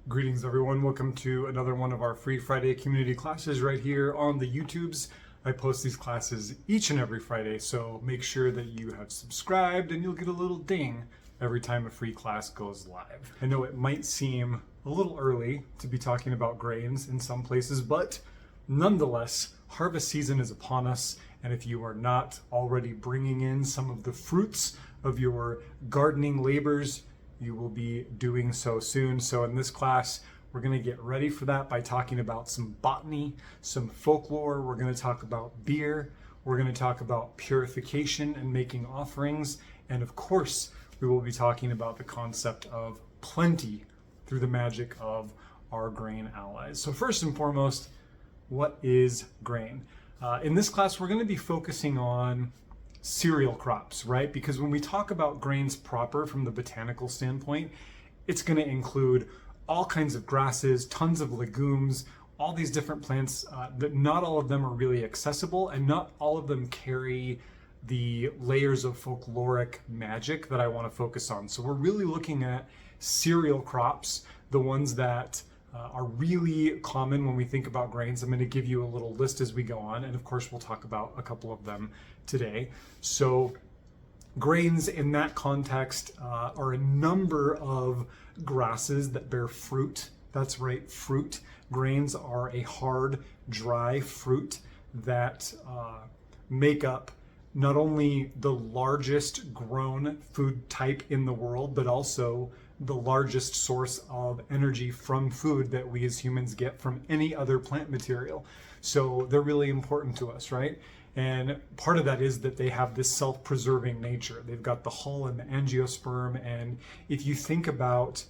Greetings everyone, welcome to another one of our free Friday community classes right here on the YouTubes. I post these classes each and every Friday, so make sure that you have subscribed and you'll get a little ding every time a free class goes live. I know it might seem a little early to be talking about grains in some places, but nonetheless, harvest season is upon us, and if you are not already bringing in some of the fruits of your gardening labors, you will be doing so soon. So in this class, we're going to get ready for that by talking about some botany, some folklore. We're going to talk about beer. We're going to talk about purification and making offerings. And of course, we will be talking about the concept of plenty through the magic of our grain allies. So first and foremost, what is grain? In this class, we're going to be focusing on cereal crops, right? Because when we talk about grains proper from the botanical standpoint, it's going to include all kinds of grasses, tons of legumes, all these different plants that not all of them are really accessible and not all of them carry the layers of folkloric magic that I want to focus on. So we're really looking at cereal crops, the ones that are really common when we think about grains. I'm going to give you a little list as we go on, and of course we'll talk about a couple of them today. So grains in that context are a number of grasses that bear fruit. That's right, fruit. Grains are a hard, dry fruit that make up not only the largest grown food type in the world, but also the largest source of energy from food that we as humans get from any other plant material. So they're really important to us, right? And part of that is that they have this self-preserving nature. They've got the hull and the angiosperm. And if you think about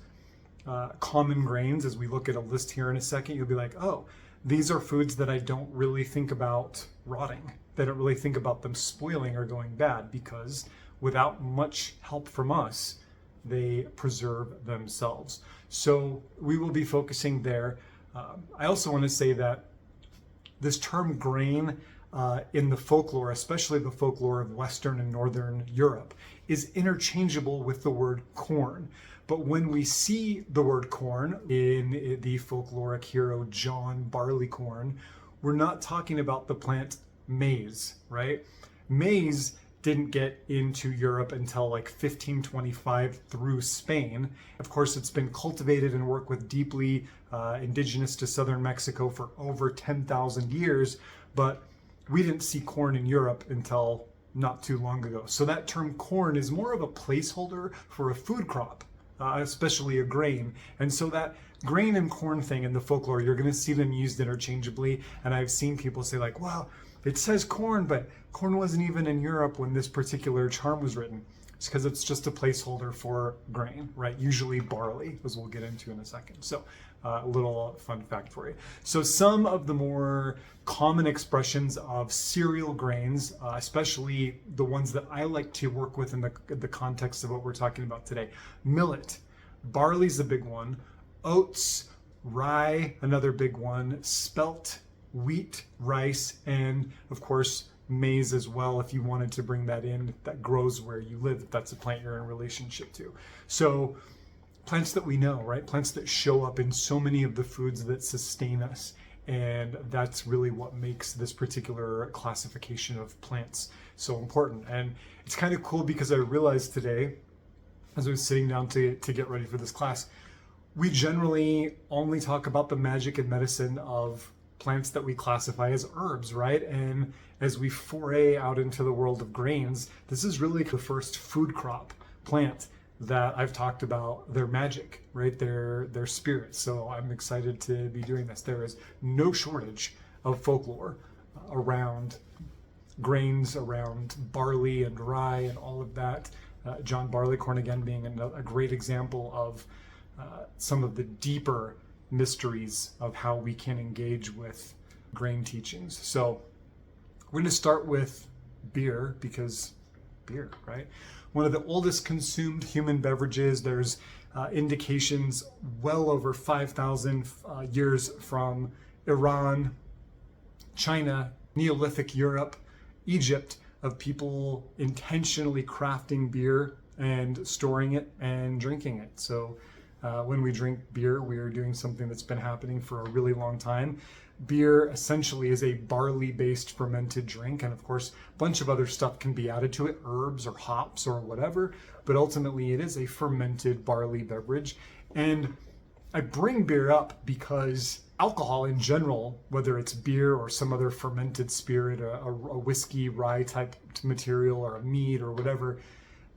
common grains, as we look at a list here in a second, you'll be like, oh, these are foods that I don't really think about rotting. They don't really think about them spoiling or going bad, because without much help from us, they preserve themselves. So we will be focusing there. I also want to say that this term grain in the folklore, especially the folklore of Western and Northern Europe, is interchangeable with the word corn. But when we see the word corn in the folkloric hero John Barleycorn, we're not talking about the plant maize, right? Maize didn't get into Europe until like 1525 through Spain. Of course, it's been cultivated and worked with deeply indigenous to southern Mexico for over 10,000 years, but we didn't see corn in Europe until not too long ago. So that term corn is more of a placeholder for a food crop, especially a grain. And so that grain and corn thing in the folklore, you're going to see them used interchangeably. And I've seen people say like, wow, it says corn, but corn wasn't even in Europe when this particular charm was written. It's because it's just a placeholder for grain, right? Usually barley, as we'll get into in a second. So a little fun fact for you. So some of the more common expressions of cereal grains, especially the ones that I like to work with in the context of what we're talking about today. Millet, barley's a big one. Oats, rye, another big one. Spelt, wheat, rice, and of course maize as well, if you wanted to bring that in, that grows where you live, if that's a plant you're in relationship to. So plants that we know, right? Plants that show up in so many of the foods that sustain us. And that's really what makes this particular classification of plants so important. And it's kind of cool because I realized today, as I was sitting down to get ready for this class, we generally only talk about the magic and medicine of plants that we classify as herbs, right? And as we foray out into the world of grains, this is really the first food crop plant that I've talked about their magic, right? Their spirits. So I'm excited to be doing this. There is no shortage of folklore around grains, around barley and rye and all of that. John Barleycorn, again, being a great example of some of the deeper mysteries of how we can engage with grain teachings. So we're going to start with beer, because beer, right? One of the oldest consumed human beverages. There's indications well over 5,000 years from Iran, China, Neolithic Europe, Egypt, of people intentionally crafting beer and storing it and drinking it. So When we drink beer, we are doing something that's been happening for a really long time. Beer essentially is a barley-based fermented drink, and of course, a bunch of other stuff can be added to it, herbs or hops or whatever, but ultimately it is a fermented barley beverage. And I bring beer up because alcohol in general, whether it's beer or some other fermented spirit, a whiskey, rye type material, or a mead or whatever,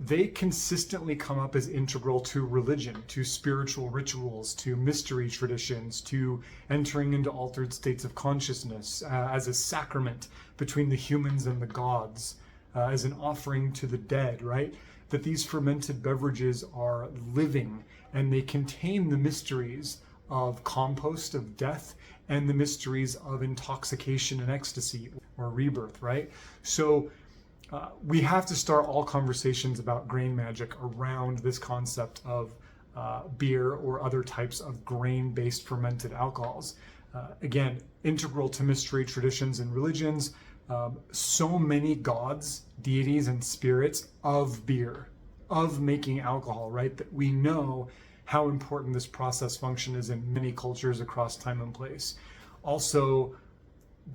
they consistently come up as integral to religion, to spiritual rituals, to mystery traditions, to entering into altered states of consciousness, as a sacrament between the humans and the gods, as an offering to the dead, right? That these fermented beverages are living, and they contain the mysteries of compost, of death, and the mysteries of intoxication and ecstasy, or rebirth, right? So we have to start all conversations about grain magic around this concept of beer or other types of grain-based fermented alcohols. Again, integral to mystery traditions and religions. So many gods, deities, and spirits of beer, of making alcohol, right? That we know how important this process function is in many cultures across time and place. Also,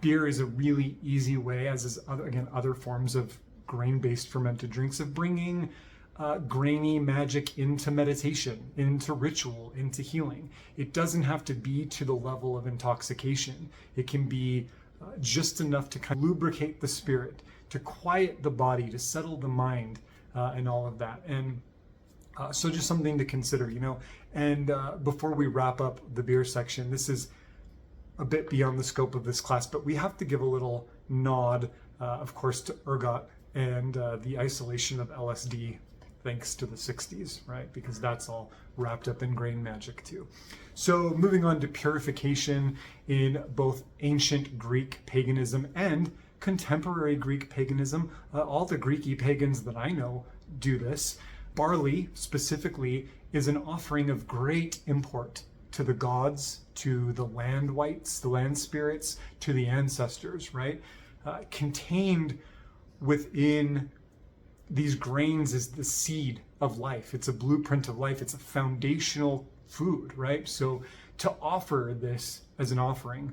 beer is a really easy way, as is other forms of grain-based fermented drinks, of bringing grainy magic into meditation, into ritual, into healing. It doesn't have to be to the level of intoxication. It can be just enough to kind of lubricate the spirit, to quiet the body, to settle the mind, and all of that. And so just something to consider, you know. And before we wrap up the beer section, this is a bit beyond the scope of this class, but we have to give a little nod, of course, to ergot and the isolation of LSD, thanks to the 60s, right? Because that's all wrapped up in grain magic too. So moving on to purification in both ancient Greek paganism and contemporary Greek paganism. All the Greeky pagans that I know do this. Barley, specifically, is an offering of great import to the gods, to the land wights, the land spirits, to the ancestors, right? Contained within these grains is the seed of life. It's a blueprint of life. It's a foundational food, right? So to offer this as an offering,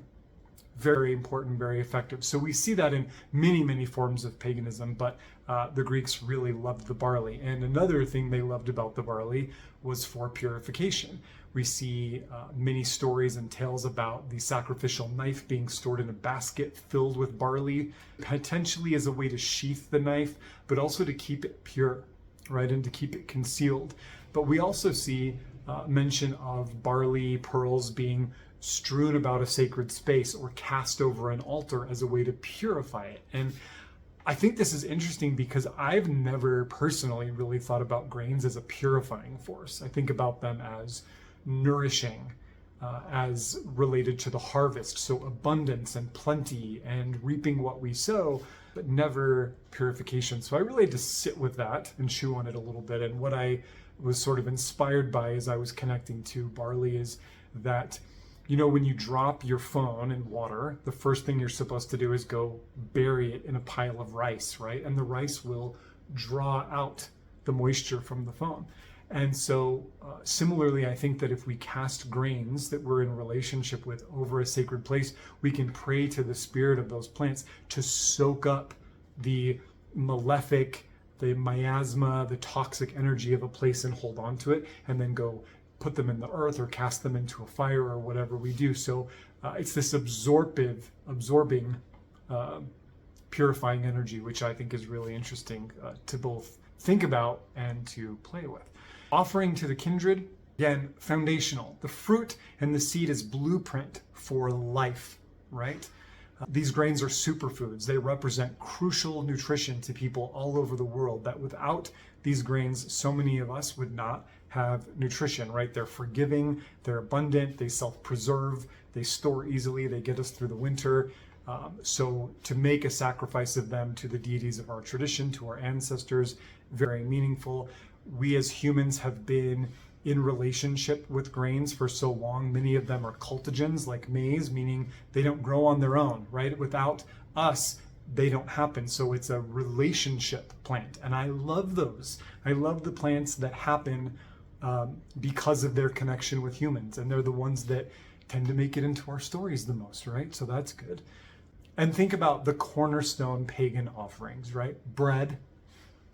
very important, very effective. So we see that in many, many forms of paganism, but the Greeks really loved the barley. And another thing they loved about the barley was for purification. We see many stories and tales about the sacrificial knife being stored in a basket filled with barley, potentially as a way to sheath the knife, but also to keep it pure, right, and to keep it concealed. But we also see mention of barley pearls being strewn about a sacred space or cast over an altar as a way to purify it. And I think this is interesting because I've never personally really thought about grains as a purifying force. I think about them as nourishing, as related to the harvest, so abundance and plenty and reaping what we sow, but never purification. So I really had to sit with that and chew on it a little bit. And what I was sort of inspired by as I was connecting to barley is that, you know, when you drop your phone in water, the first thing you're supposed to do is go bury it in a pile of rice, right? And the rice will draw out the moisture from the phone. And so similarly, I think that if we cast grains that we're in relationship with over a sacred place, we can pray to the spirit of those plants to soak up the malefic, the miasma, the toxic energy of a place and hold on to it, and then go put them in the earth or cast them into a fire or whatever we do. So it's this absorbing, purifying energy, which I think is really interesting to both think about and to play with. Offering to the kindred, again, foundational. The fruit and the seed is blueprint for life, right? These grains are superfoods. They represent crucial nutrition to people all over the world that without these grains, so many of us would not have nutrition, right? They're forgiving, they're abundant, they self-preserve, they store easily, they get us through the winter. So to make a sacrifice of them to the deities of our tradition, to our ancestors, very meaningful. We as humans have been in relationship with grains for so long. Many of them are cultigens, like maize, meaning they don't grow on their own, right? Without us, they don't happen. So it's a relationship plant. And I love those. I love the plants that happen because of their connection with humans. And they're the ones that tend to make it into our stories the most, right? So that's good. And think about the cornerstone pagan offerings, right? Bread,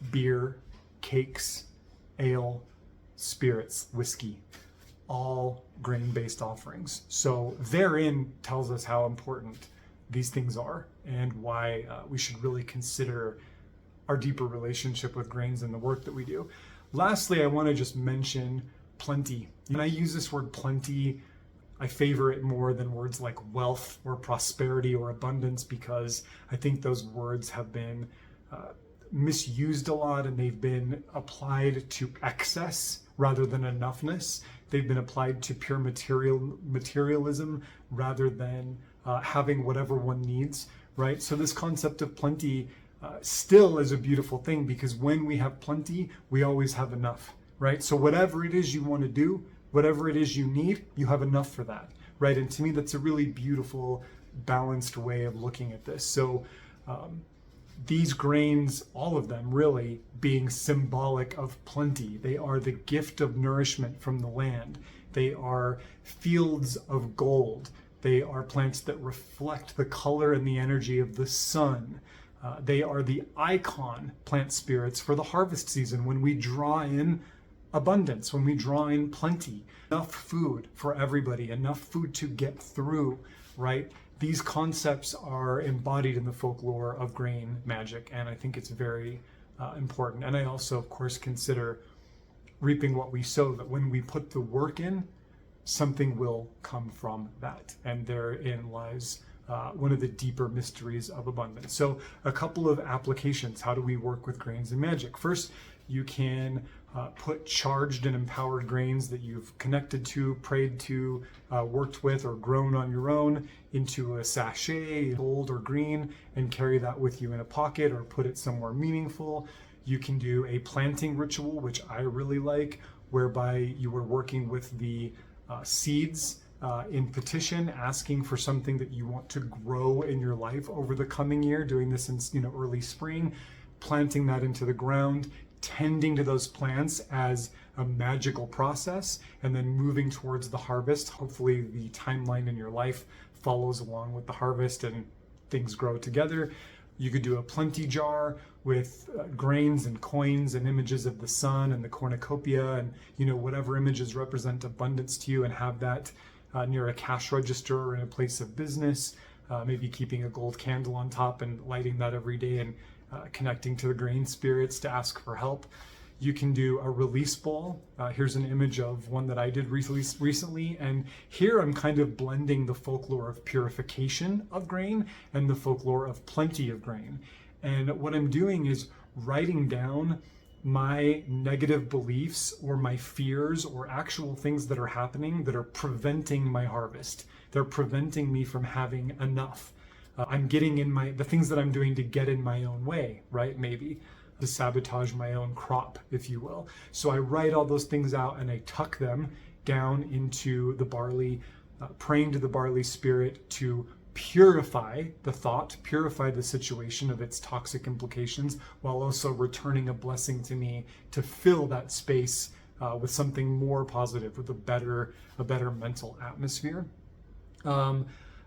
beer, cakes, ale, spirits, whiskey, all grain-based offerings. So therein tells us how important these things are and why we should really consider our deeper relationship with grains and the work that we do. Lastly, I want to just mention plenty. When I use this word plenty, I favor it more than words like wealth or prosperity or abundance, because I think those words have been misused a lot, and they've been applied to excess rather than enoughness. They've been applied to pure materialism rather than having whatever one needs, right? So this concept of plenty still is a beautiful thing, because when we have plenty, we always have enough, right? So whatever it is you want to do, whatever it is you need, you have enough for that, right? And to me, that's a really beautiful, balanced way of looking at this. So these grains, all of them really being symbolic of plenty. They are the gift of nourishment from the land. They are fields of gold. They are plants that reflect the color and the energy of the sun. They are the icon plant spirits for the harvest season, when we draw in abundance, when we draw in plenty, enough food for everybody, enough food to get through, right? These concepts are embodied in the folklore of grain magic, and I think it's very important. And I also, of course, consider reaping what we sow, that when we put the work in, something will come from that. And therein lies one of the deeper mysteries of abundance. So a couple of applications. How do we work with grains and magic? First, you can put charged and empowered grains that you've connected to, prayed to, worked with, or grown on your own into a sachet, gold or green, and carry that with you in a pocket or put it somewhere meaningful. You can do a planting ritual, which I really like, whereby you are working with the seeds in petition, asking for something that you want to grow in your life over the coming year, doing this in early spring, planting that into the ground, tending to those plants as a magical process, and then moving towards the harvest. Hopefully the timeline in your life follows along with the harvest and things grow together. You could do a plenty jar with grains and coins and images of the sun and the cornucopia and whatever images represent abundance to you, and have that near a cash register or in a place of business, maybe keeping a gold candle on top and lighting that every day and connecting to the grain spirits to ask for help. You can do a release bowl. Here's an image of one that I did recently, and here I'm kind of blending the folklore of purification of grain and the folklore of plenty of grain. And what I'm doing is writing down my negative beliefs or my fears or actual things that are happening that are preventing my harvest. They're preventing me from having enough. I'm getting in the things that I'm doing to get in my own way, right? Maybe to sabotage my own crop, if you will. So I write all those things out and I tuck them down into the barley, praying to the barley spirit to purify the thought, purify the situation of its toxic implications, while also returning a blessing to me to fill that space with something more positive, with a better mental atmosphere.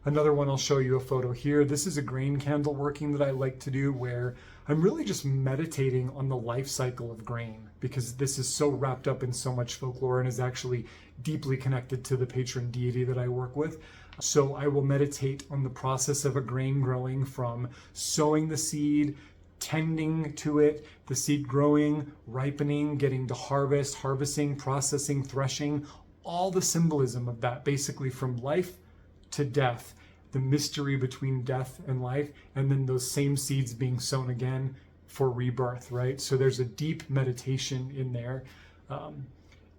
Another one, I'll show you a photo here. This is a grain candle working that I like to do, where I'm really just meditating on the life cycle of grain, because this is so wrapped up in so much folklore and is actually deeply connected to the patron deity that I work with. So I will meditate on the process of a grain growing, from sowing the seed, tending to it, the seed growing, ripening, getting to harvest, harvesting, processing, threshing, all the symbolism of that, basically from life to death, the mystery between death and life, and then those same seeds being sown again for rebirth, right? So there's a deep meditation in there.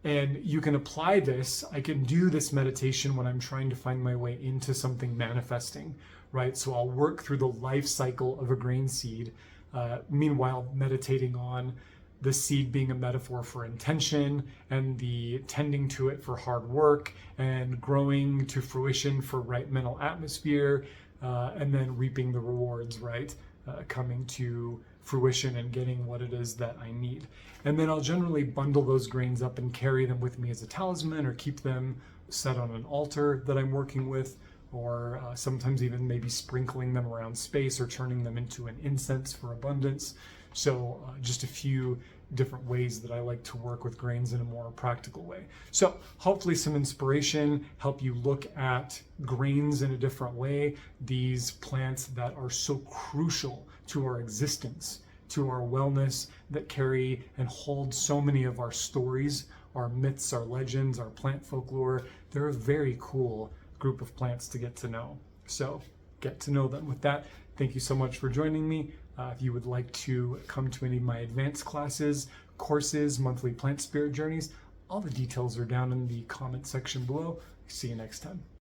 And you can apply this. I can do this meditation when I'm trying to find my way into something manifesting, right? So I'll work through the life cycle of a grain seed, meanwhile meditating on the seed being a metaphor for intention, and the tending to it for hard work, and growing to fruition for right mental atmosphere, and then reaping the rewards, right? Coming to fruition and getting what it is that I need. And then I'll generally bundle those grains up and carry them with me as a talisman, or keep them set on an altar that I'm working with, or sometimes even maybe sprinkling them around space or turning them into an incense for abundance. So just a few different ways that I like to work with grains in a more practical way. So hopefully some inspiration, help you look at grains in a different way, these plants that are so crucial to our existence, to our wellness, that carry and hold so many of our stories, our myths, our legends, our plant folklore. They're a very cool group of plants to get to know. So get to know them. With that, thank you so much for joining me. If you would like to come to any of my advanced classes, courses, monthly plant spirit journeys, all the details are down in the comment section below. See you next time.